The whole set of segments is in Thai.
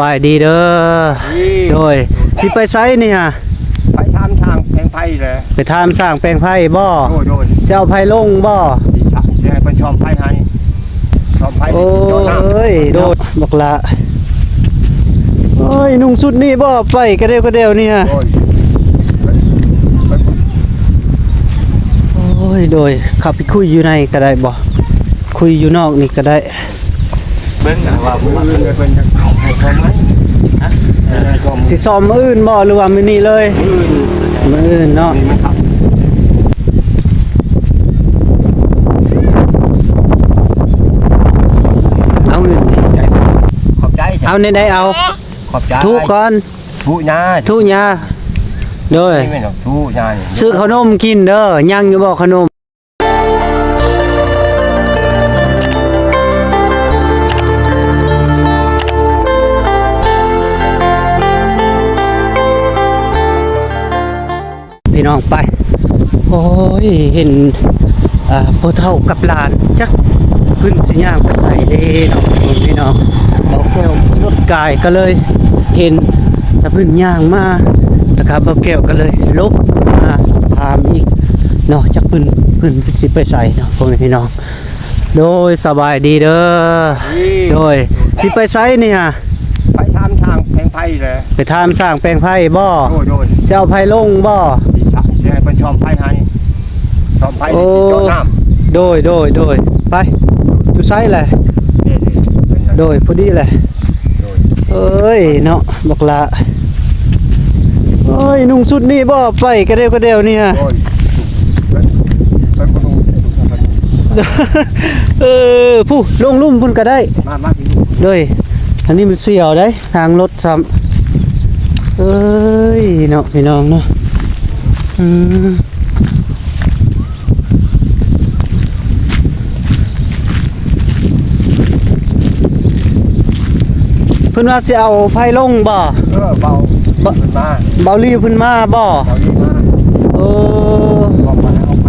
ไปดีเด้อโดยสิไปไซนี่ฮะไปทำทางแพงไพ่เลยไปทำสร้างแปลงไผ่บ่โดยเจ้าไผ่ลงบ่ยังไงเป็นชอมไพ่ให้ชอมไพ่โอ้ยโดดบอกละโอ้ยนุ่งสุดนี่บ่ไปกระเดียวนี่ฮะโอ้ยโดยขับไปคุยอยู่ในก็ได้บ่คุยอยู่นอกนี่ก็ได้เบิ้งกันว่ามื้ออื่นเลยเป็นให้ชอมไหมสิซ้อมมื้ออื่นบ่หรือว่ามื้อนี้เลยมื้ออื่นเนาะเอาเงินขอบใจเอาในได้เอาขอบใจทุกก่อนทุกยาทุกยาโดยทุกยาซื้อขนมกินเด้อยังอยู่บ่ขนมพี่น้องไปโอ้ยเห็นพ่อเฒ่ากับหลานจักขึ้นสิย่างไปใส่เด้เนาะพี่น้องเบาแก้วรถกายก็เลยเห็นแต่เพิ่นย่างมาแล้วก็เบาแก้วก็เลยลบมาถามอีกเนาะจักเพิ่นสิไปใส่เนาะพ่อแม่พี่น้องโดยสบายดีเด้อโดยสิไปใส่นี่ฮะไปทำทางแพงไพ่เลยไปทำสร้างแปลงไผ่บ่โดยเจ้าไผ่ลงบ่ยังไงเป็นชอมไพ่ให้ชอมไพ่จอดน้ำโดยไปอยู่ไซแหละโดยพอดีแหละเอ้ยเนาะบอกละเอ้ยนุ่งสุดนี่บ่ไปกระเดียวนี่ฮะผู้ลงลุ่มพุ่นก็ได้โดยอันนี้มันเสี่ยวได้ทางรถซ้ำเอ้ยเนาะพี่น้องเนาะเพิ่นว่าสิเอาไฟลงบ่เบาขึ้นมาเบาลีขึ้นมาบ่โอ้บอกมาเอาไฟ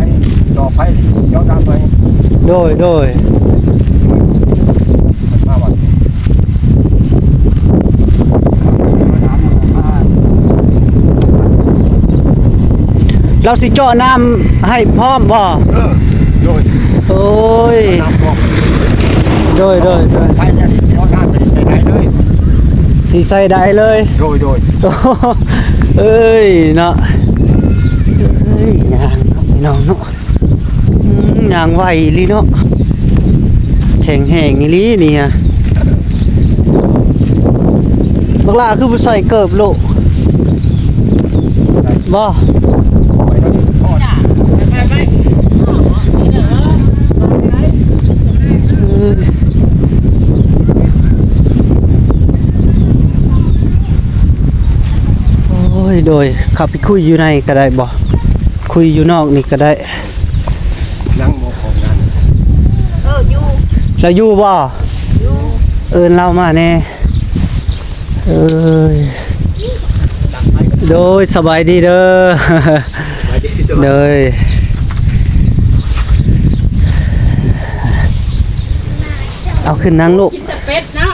จอไฟย้อนตามไปโดยมาบ่เราสิเจาะน้ำให้พร้อมบ่โดยโอ้ยโดยไฟเนี่ยย้อนน้ำไปไหนเลยสีใส่ได้เลยโดยเอ้ยเนาะเอ้ยยางพี่น้องเนาะยางไหวลีเนาะแข็งแห้งอีลีนี่ฮะบักลาคือผู้ใส่เกิบโลบ่โดยขับไปคุยอยู่ในก็ได้บ่คุยอยู่นอกนี่ก็ได้นั่งมองของนั้นอยู่แล้วอยู่บ่เรามาแน่โดยสบายดีเด้อโดยเอาขึ้นนั่งลูกเป็ดเนาะ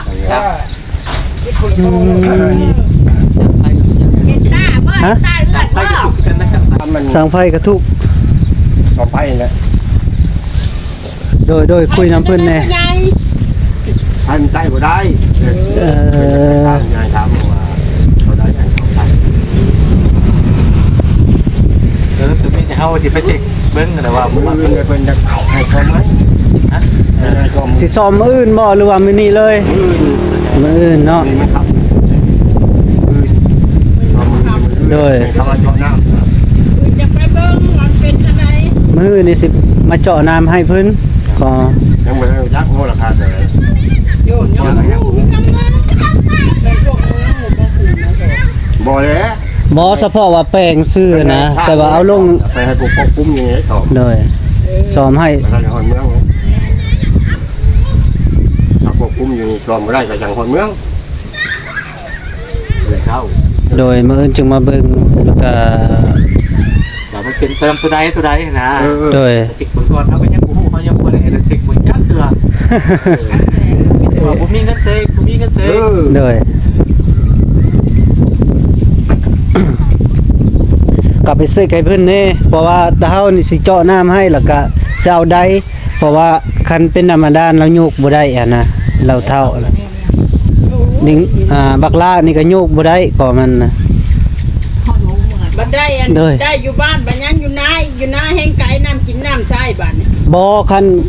ฮะสั่งไฟกระทุกต่อไปนะโดยคุยน้ำเพื่อนแน่ให้มันใต้ก็ได้ยายถามว่าเขาได้ยังเขาไปตัวนี้จะเข้าสิไปสิเบิ้งแต่ว่ามันเป็นจะให้ชอมไหมสิซ้อมมื้ออื่นบ่หรือว่ามื้อนี้เลยมื้ออื่นเนาะโดยเขามาเจาะน้ำจะไปเบิ้งมันเป็นอะไรมื้อนี่สิมาเจาะน้ำให้เพิ่นก็ยังไม่ได้ยักษ์โง่ราคาเลยโยนบ่เลยบ่เฉพาะว่าแปลงซื้อนะแต่ว่าเอาลงไปให้ปกปุ้มอย่างนี้ต่อโดยซ้อมให้ไปหอนเมืองถ้าปกปุ้มอยู่ซ้อมไม่ได้ก็จังหอนเมืองเลยเช้าโดยมื้ออื่นจึงมาเบิ่งแล้วก็มันเป็นเติมตัวใดนะโดยสิบคนก่อนเขาเป็นยังกูเขายังบ่ได้เฮ็ดสิบคนจักเทื่อว่าบ่มีเงินเซโดย ไปซื้อไก่เพิ่นแน่เพราะว่าตาเฮานี่สิเจาะน้ำให้แล้วก็จะเอาได้เพราะว่าคันเป็นธรรมดาเราโยกบ่ได้อะนะเราเท่านี่บักลานี่ก็โยกบ่ได้ก็มันนะ บัดได้อัน โดย ได้อยู่บ้านบัดยังอยู่นาแห้งไก่น้ำกินน้ำใส่บัดเนี่ย บ่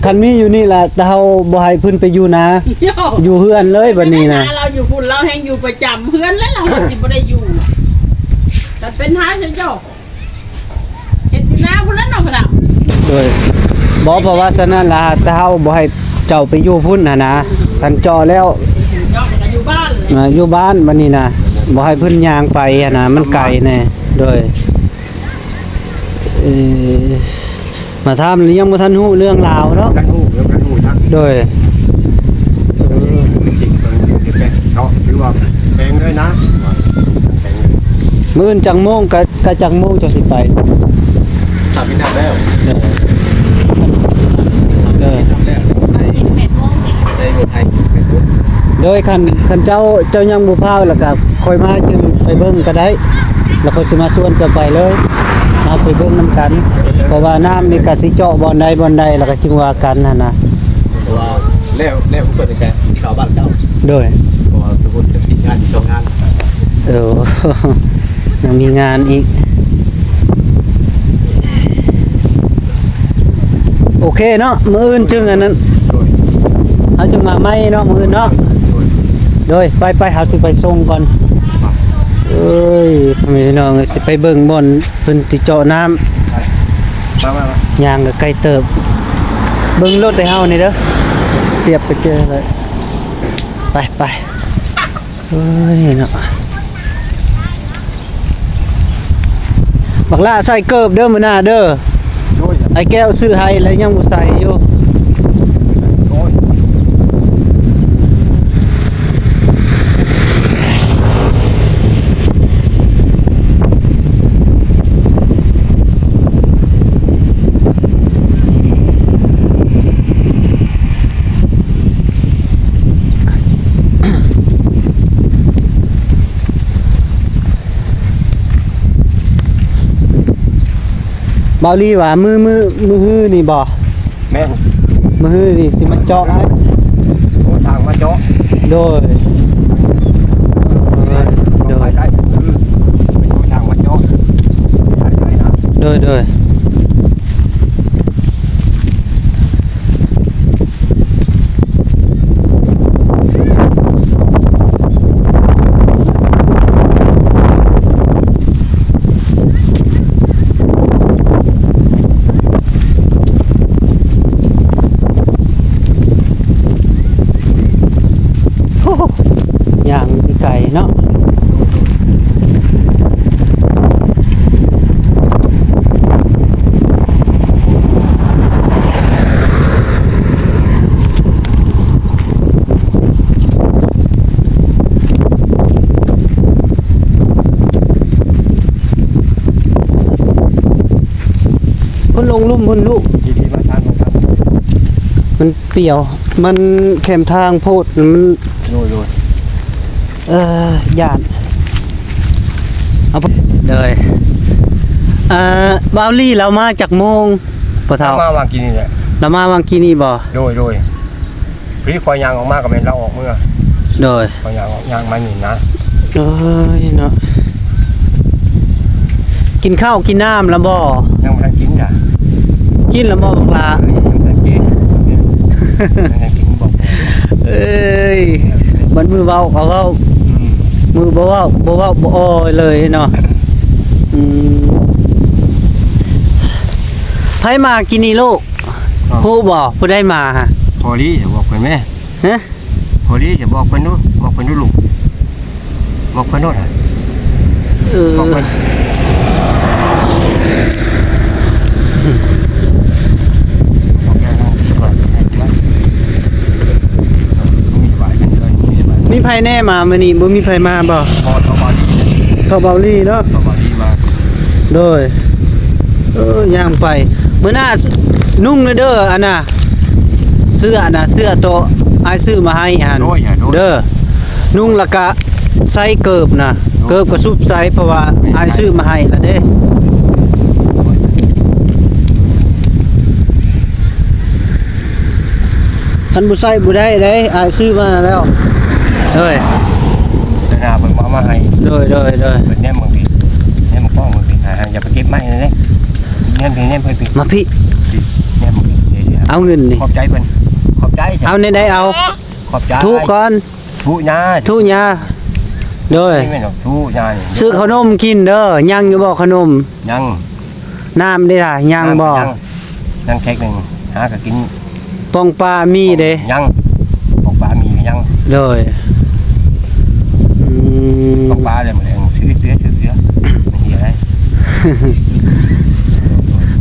คันมีอยู่นี่ล่ะแต่เฮาบ่ให้เพิ่นไปอยู่นะ โย่ อยู่เฮือนเลยบัดนี้นะ เราอยู่พุ่นเราแห้งอยู่ประจำเฮือนแล้วเราสิบ่ได้อยู่แต่เป็นหาเจ้าเฮ็ดอยู่นาพุ่นแล้วเนาะครับ โดยบ่เพราะว่าฉะนั้นล่ะแต่เฮาบ่ให้เจ้าไปอยู่พุ่นน่ะนะคันเจาะแล้ว เจ้าก็อยู่บ้านเลย อยู่บ้านบัดนี้นะบ่ให้เพิ่นย่างไปอะนะมันไกลแน่โดยมาถามหรือยังบ่ทันฮู้เรื่องราวเนาะ กันหูแล้วกันหูนะ โดย จริงๆมันอยู่แปลงเขาหรือว่าแปลงเลยนะแปลงเลย มื้ออื่นจังโมงก็จังโมงจะสิไป ถามพี่น้ำแล้ว เออ ทำแล้วได้บทไทยเป็นบท โดยคันเจ้ายังบ่พาแล้วก็ค่อยมาจึงไปเบิ่งก็ได้ แล้วก็สิมาชวนเจะไปเลยเอาไปเบิ่งนํกัน เพราะว่าน้ำนี่ก็สิเจาะบ่อนใดแล้วก็จึงว่ากันหั่นน่ะ เพราะว่าแล้วผมเปิดแต่ข่าวบ้านเจ้า โดย เพราะว่าทุกคนจะมีงานมีสองงาน ยังมีงานอีก โอเคเนาะมื้ออื่นจึงอันนั้น โดย เอาจึงมาใหม่เนาะมื้ออื่นเนาะ โดย โดยไปเฮาสิไปส่งก่อนเอ้ยพี่น้องสิไปเบิ่งบ่อนเพิ่นสิเจาะน้ำ มา ย่างก็ใกล้เติบเบิ่งรถให้เฮานี่เด้อเสียบไปเจอเลยไปเฮ้ยเนาะบักล่าใส่เกิบเด้อมื้อหน้าเด้อ โดย ไอ้แก้วซื้อให้แล้วยังบ่ใส่อยู่ โดย เบาลีว่ามือฮื้อนี่บ่ แม่น มือฮื้อนี่สิมาเจาะให้ โอ้ทางมาเจาะ โดย โดยได้คือไปโดยทางมาเจาะได้นะ โดยอย่างไก่เนาะพุ่นลงลุ่มพุ่นลูก ที่มาทางของครับ มันเปรี่ยว มันแคมทางโพดมัน โดย ย่านเอาเลยบาวลี่เรามาจากโมงปะเท่าม าวางกินนี่แหละ เรามาวางกีนี่บ่ โดยพี่คอยยางออกมากับแม่นเราออกเมื่อ โดย คอยยางออกยางมาหนินะ เอ้ยเนาะกินข้าวกินน้ำแล้วบ่ ยังไม่ทันกินจ้ะ กินแล้วบ่บักลา ยังไม่ทันกินยังกินบอก เอ้ยมันมือเบาเอาเบามือบ่เว้าบ่อ้อยเลยเนาะไผมากินนี่ลูกผู้บ่ผู้ได้มาฮะ พอดีจะบอกไปแม่ ฮะ พอดีจะบอกไปนู้นบอกไปนู้นลูกบอกไปนู้น เออ บอกไปบอกแกน้องดีกว่าให้ดีว่ามีหวายกันเดินมีหวาย มีไผแน่มามื้อนี้บ่มีไผมาบ่ พอเขาบอกดี เขาเบาลี่เนาะ เขาบอกดีมา โดยย่างไปมื้อหน้านุ่งเด้ออันน่ะเสื้ออันน่ะเสื้อโตอ้ายซื้อมาให้อัน โดยโดย เด้อนุ่งแล้วก็ใส่เกิบน่ะเกิบก็ซุบใส่เพราะว่าอ้ายซื้อมาให้แล้วเด้ คันบ่ใส่บ่ได้เด้อายซื้อมาแล้วเอ้ย เดี๋ยวหน้าเพิ่นบ่เอามาให้ โดย เพิ่นแนมมึงพี่แนมมึงป้องมึงพี่อย่าไปเก็บไม้เลยเด้แนมเพิ่นพี่ มาพี่ แนมมึงพี่เดี๋ยว เอาเงินนี่ ขอบใจเพิ่นขอบใจจ้ะ เอาในใดเอา ขอบใจ ทุกก่อน ทุยา ทุยาโดย ไม่หรอกทุยานี่ ซื้อขนมกินเด้อยังอยู่บ่ขนม ยัง น้ำได้ล่ะยังบ่ ยังแค่นึงหาก็กิน ปองปลามีเด้ ยังของปลามียัง โดยอืม ของปลาเลยหมดเลยซื้อเสื้อไม่เหี้ยอะไร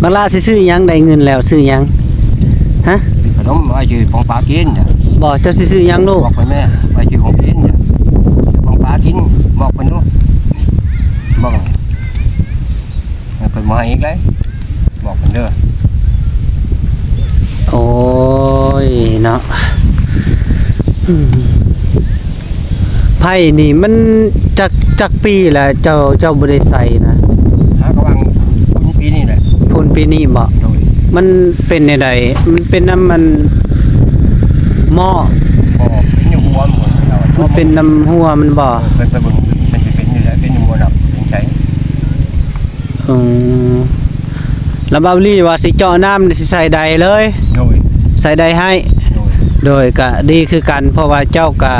บักลาสิซื้อหยังได้เงินแล้วซื้อหยังฮะ ขนมไว้ชื่อของปลากินจ้ะ บ่เจ้าสิซื้อหยังลูก บอกไปแม่ไว้ชื่อของกินจ้ะของปลากินบอกเพิ่นดูบอกเพิ่นมาให้อีกเลยบอกเพิ่นเด้อ โอ้ยเนาะอืมไผ่นี่มันจักปีแหละเจ้าบ่ได้ใส่นะ หากำลังคุณปีนี่แหละ พ่นปีนี้บ่ โดย มันเป็นในใดมันเป็นน้ำมันหม้อ บอกเป็นอยู่หัวหมดเรา มันเป็นน้ำหัวมันบ่ เป็นไปเบิ่งมันจะเป็นอยู่แล้วเป็นอยู่หัวดับเป็นใช้ อืมแล้วบาลี่ว่าสิเจาะน้ำสิใส่ใดเลย โดย ใส่ใดให้ โดย โดยก็ดีคือกัน เพราะว่าเจ้าก็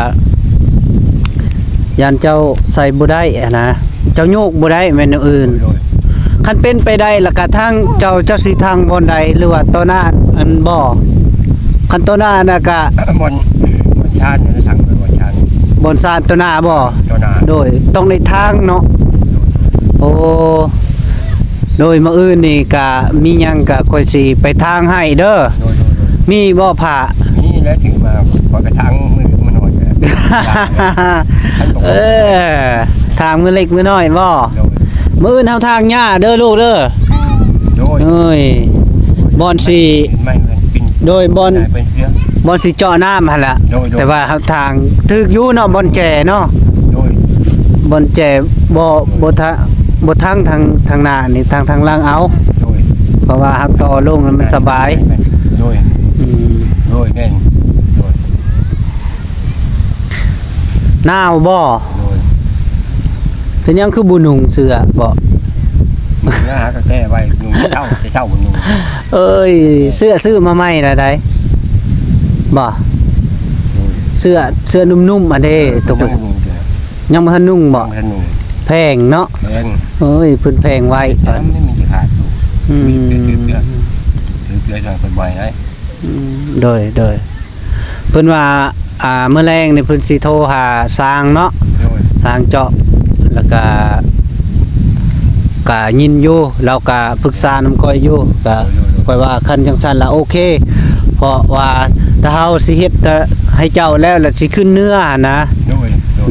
ยันเจ้าใส่บ่ได้อะนะเจ้าโยกบ่ได้แม่นอย่างอื่น โดย คันเป็นไปได้แล้วก็ทางเจ้าสิทางบ่อนใดหรือว่าต่อหน้าอันบ่คันต่อหน้าน่ะก็ บนชาติอยู่ในถังบนชาติ บ่อนซานต่อหน้าบ่ เจ้าหน้า โดยต้องในทางเนาะโอ้โดยมื้ออื่นนี่ก็มีหยังก็ค่อยสิไปทางให้เด้อ โดย มีบ่ผ้า นี่แล้วถึงมาขอกระถางมือมันหน่อย เออทางมือเล็กมือน้อยบ่ โดย มื้ออื่นเฮาทางหญ้าเด้อลูกเด้อ โดย เอ้ยบอนสิ ไม่เงินปิน โดยบอน เป็นเสื้อบ อนสิเจาะน้ำหั่นล่ะ โดย แต่ว่าเฮาทางถึกอยู่เนาะบอนแก่เนาะ โดย บอนแก่บ่ทางทางหน้านี่ทางล่างเอา โดย เพราะว่าเฮาต่อลงแล้วมันสบาย โดย อืม โดยเน่นโดย หนาวบ่ โดย เป็นหยังคือบ่นุ่งเสื้อบ่ มือนะฮะก็แก้ไว้นุ่งเช่าจะเช่าบนนุ่ง เอ้ยเสื้อซื้อมาใหม่ล่ะได้บ่เสื้อนุ่มๆอันเด้ตก นุ่งเถอะ ยังบ่ทันนุ่งบ่ มันนุ่ง แพงเนาะ แพง เอ้ยเพิ่นแพงไว้ แต่ไม่มีขาดอยู่ อืม ถือเกลือจนคนบ่อยได้ โดยเพิ่นว่าเมื่อแรงนี่เพิ่นสิโทรหาสร้างเนาะ โดย สร้างเจาะแล้วก็ยินอยู่เราก็ปรึกษานำก้อยอยู่ก็ก้อยว่าคันจังซั่นล่ะโอเค เพราะว่าถ้าเฮาสิเฮ็ดให้เจ้าแล้วแล้วสิขึ้นเนื้อนะ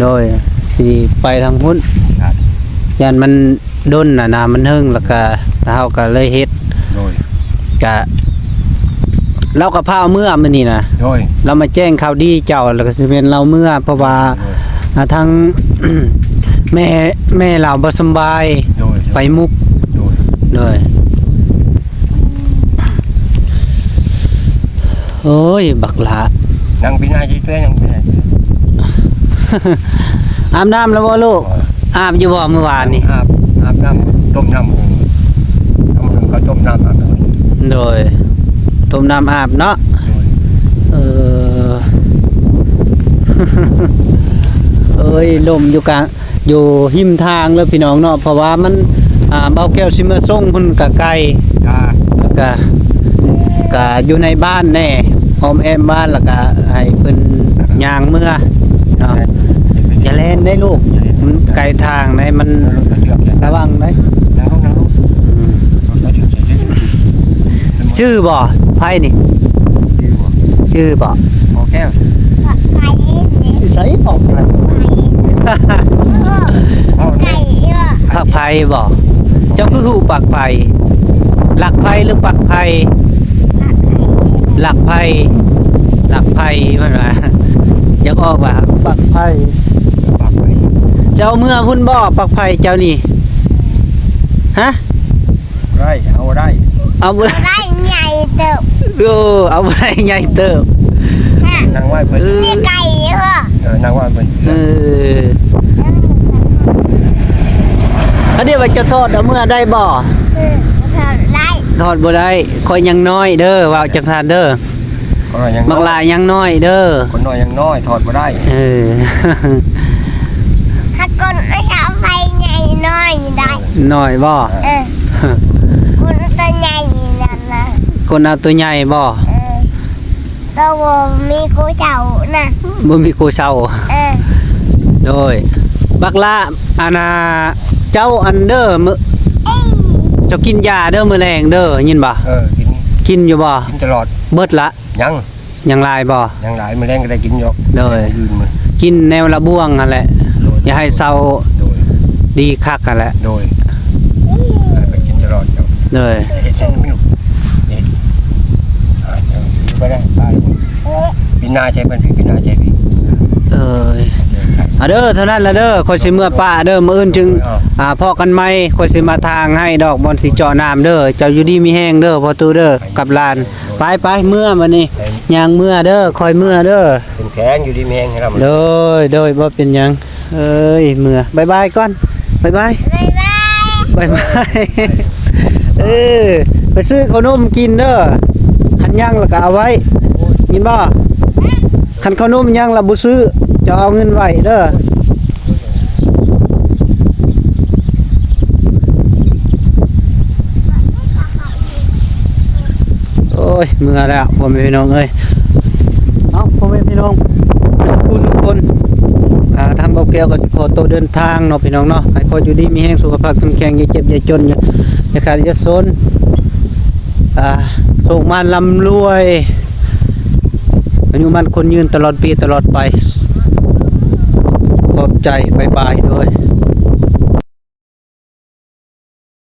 โดยสิไปทางพุ่น ครับ ยันมันด้นนะมันเฮิงแล้วก็เฮาก็เลยเฮ็ด โดย ก็เราก็พาเมื่อมื้อนี้นะ โดย เรามาแจ้งข่าวดีเจ้าแล้วก็สิเป็นเราเมื่อเพราะว่าทาง แม่เราบ่สำบาย โดย ไปมุก โดย เลยโอ้ยบักหละ นั่งพี่นายช่วยนั่งพี่นาย อาบน้ำแล้วบ่ลูกอาบอยู่บ่เมื่อวานนี่ อาบน้ำต้มน้ำเขาต้มน้ำอาบน้ำ โดยต้มน้ำอาบเนาะ โดย เออ เอ้ยลมอยู่กลางอยู่หิมทางเลยพี่น้องเนาะเพราะว่ามันเบาแก้วสิมาส่งเพิ่นก็ไกล จ้า แล้วก็อยู่ในบ้านแน่ออมแอมบ้านแล้วก็ให้เพิ่นย่างเมื่อเนาะอย่าแล่นได้ลูกมันไกลทางได้มัน รถกระเชือก ระวังได้ นั่งลูก อืม รถกระเชือก ชื่อบ่ไผนี่ชื่อบ่ พอแก้ว ใส่บ่ไผ ผักไผบ่เจ้าคือฮู้ปักไผหลักไผหรือปักไผหลักไผมันว่าอยากออกว่าปักไผ ปากไป เจ้าเมื่อพุ่นบ่ปักไผเจ้านี่ฮะ ได้เอาได้ เอาบ่ ได้ใหญ่เติบ เอาบ่ได้ใหญ่เติบ นั่งไหว้เพิ่น มีไก่เหรอ นั่งไหว้เพิ่น เอออันนี้ว่าจะทอดเอาเมื่อได้บ่ ทอดได้ ทอดบ่ได้คอยยังน้อยเด้อว่าจังซั่นเด้อ ก็ยัง บักลายังน้อยเด้อ คนน้อยยังน้อยถอดบ่ได้ เออ ถ้าคนไม่ชอบไฟใหญ่น้อยได้ น้อยบ่ คนตัวใหญ่นั่นนะ คนเอาตัวใหญ่บ่ ตัวมีกูเจ้านะ บ่มีกูเซา โดยบักละอานาเจ้าอันเดอร์มื้อเจ้ากินยาเด้อมื้อแรงเด้อยินบ่ กิน กินอยู่บ่ กินตลอด เบิดละ ยัง ยังลายบ่ ยังหลายมื้อแรงก็ได้กินอยู่ โดย ยืนมื้อ กินแนวละบ่วงนั่นแหละอย่าให้เซา โดย ดีคักกันแหละ โดยไปกินตลอดเจ้า โดย เฮ็ดเส้นไม่รู้นี่ไปได้ตายปีหน้าใช่เพิ่นปีหน้าใช่พี่ เอ้ยอ่ะเด้อเท่านั้นละเด้อข่อยสิเมื่อป้าเด้อมื้ออื่นจึงพ้อกันใหม่ข่อยสิมาทางให้ดอกบอนสิเจาะน้ำเด้อเจ้าอยู่ดีมีแห้งเด้อพ่อตูเด้อกับหลานไปเมื่อบัดนี้ย่างเมื่อเด้อคอยเมื่อเด้อ เป็นแขงอยู่ดีแมงให้เรา โดยบ่เป็นหยังเอ้ยเมื่อบายก่อนบาย บ๊ายบาย บายเออไปซื้อขนมกินเด้อคันย่างแล้วก็เอาไว้กินบ่คันขนมย่างแล้วบ่ซื้อจะเอาเงินไว้เด้อโอ้ยเมื่อแล้วพ่อแม่พี่น้องเอ้ยเอาพ่อแม่พี่น้องทุกคนทางเบาแก้วก็สิขอตัวเดินทางเนาะพี่น้องเนาะให้คอยอยู่ดีมีแรงสุขภาพแข็งแรงอย่าเจ็บอย่าจนอย่าขาดอย่าซนโชคมันร่ำรวยอายุมันคนยืนตลอดปีตลอดไปขอบใจบายบายด้วย